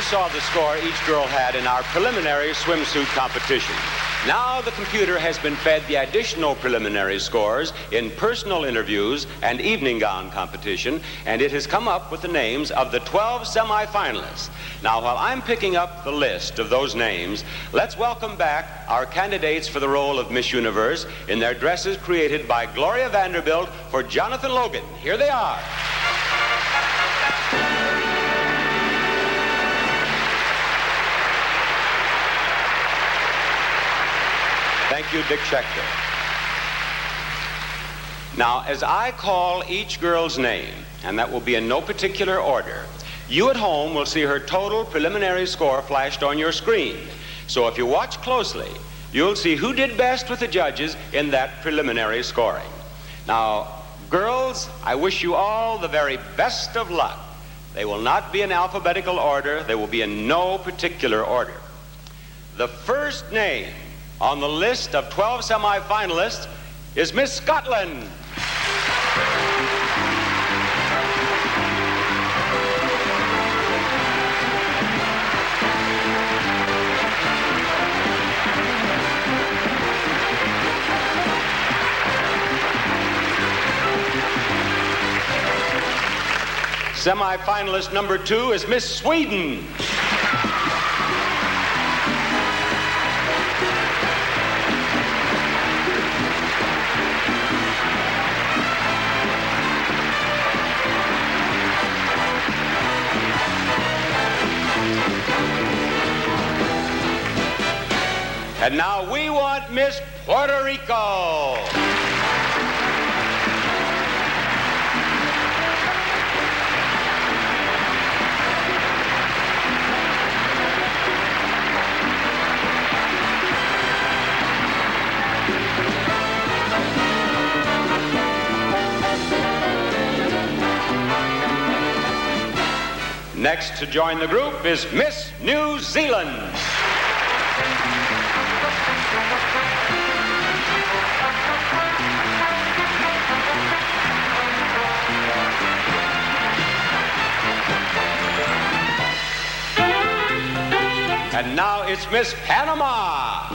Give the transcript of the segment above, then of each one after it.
saw the score each girl had in our preliminary swimsuit competition. Now the computer has been fed the additional preliminary scores in personal interviews and evening gown competition, and it has come up with the names of the 12 semifinalists. Now, while I'm picking up the list of those names, let's welcome back our candidates for the role of Miss Universe in their dresses created by Gloria Vanderbilt for Jonathan Logan. Here they are. Thank you, Dick Schechter. Now, as I call each girl's name, and that will be in no particular order, you at home will see her total preliminary score flashed on your screen. So if you watch closely, you'll see who did best with the judges in that preliminary scoring. Now, girls, I wish you all the very best of luck. They will not be in alphabetical order. They will be in no particular order. The first name on the list of 12 semifinalists is Miss Scotland. Semifinalist number 2 is Miss Sweden. And now we want Miss Puerto Rico. Next to join the group is Miss New Zealand. And now it's Miss Panama.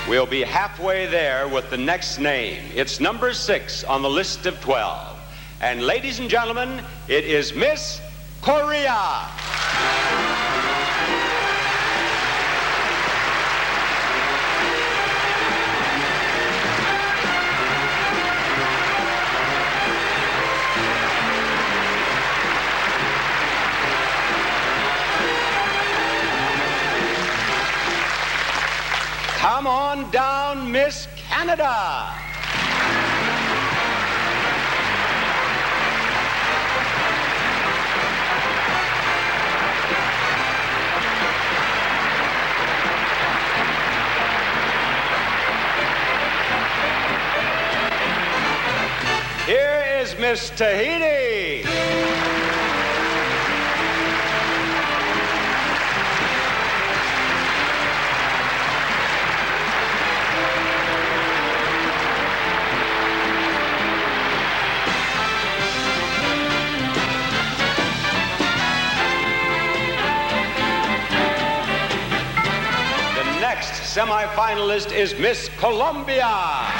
We'll be halfway there with the next name. It's number 6 on the list of 12. And ladies and gentlemen, it is Miss Korea. Come on down, Miss Canada. Here is Miss Tahiti. The next semifinalist is Miss Colombia.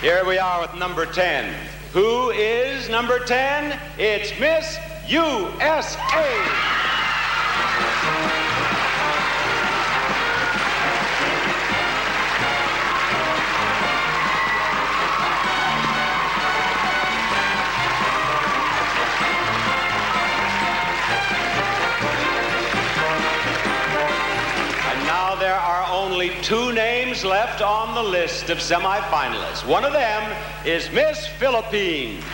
Here we are with number 10. Who is number 10? It's Miss USA. There are only 2 names left on the list of semifinalists. One of them is Miss Philippines.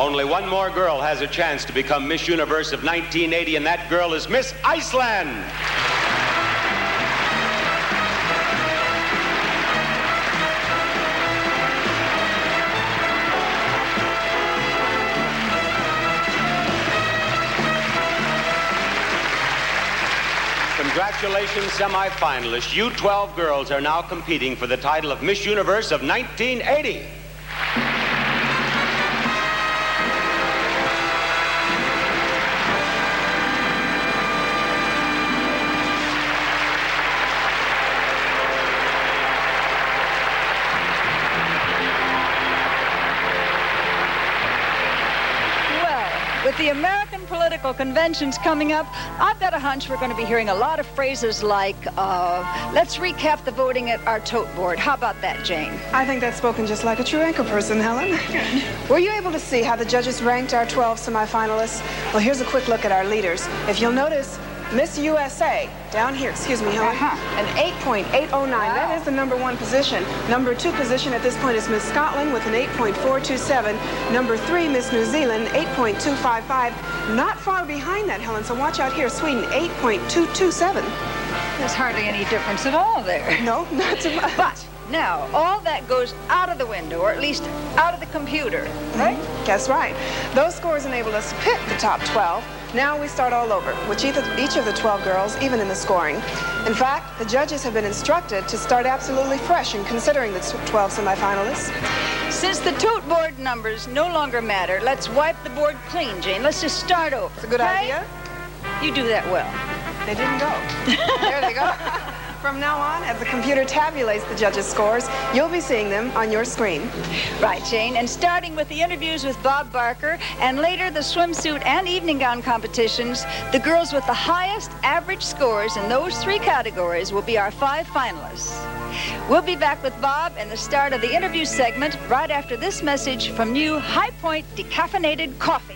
Only one more girl has a chance to become Miss Universe of 1980, and that girl is Miss Iceland. Congratulations, semifinalists. You 12 girls are now competing for the title of Miss Universe of 1980. With the American political conventions coming up, I've got a hunch we're going to be hearing a lot of phrases like, let's recap the voting at our tote board. How about that, Jane? I think that's spoken just like a true anchor person, Helen. Were you able to see how the judges ranked our 12 semifinalists? Well, here's a quick look at our leaders. If you'll notice, Miss USA, down here, excuse me, Helen, an 8.809. Wow. That is the number 1 position. Number 2 position at this point is Miss Scotland with an 8.427. Number 3, Miss New Zealand, 8.255. Not far behind that, Helen, so watch out here. Sweden, 8.227. There's hardly any difference at all there. No, not too much. But now, all that goes out of the window, or at least out of the computer, right? That's right. Those scores enabled us to pick the top 12. Now we start all over, with each of the 12 girls, even in the scoring. In fact, the judges have been instructed to start absolutely fresh in considering the 12 semifinalists. Since the tote board numbers no longer matter, let's wipe the board clean, Jane. Let's just start over. It's a good idea. You do that well. They didn't go. There they go. From now on, as the computer tabulates the judges' scores, you'll be seeing them on your screen. Right, Jane. And starting with the interviews with Bob Barker, and later the swimsuit and evening gown competitions, the girls with the highest average scores in those 3 categories will be our 5 finalists. We'll be back with Bob and the start of the interview segment right after this message from new High Point Decaffeinated Coffee.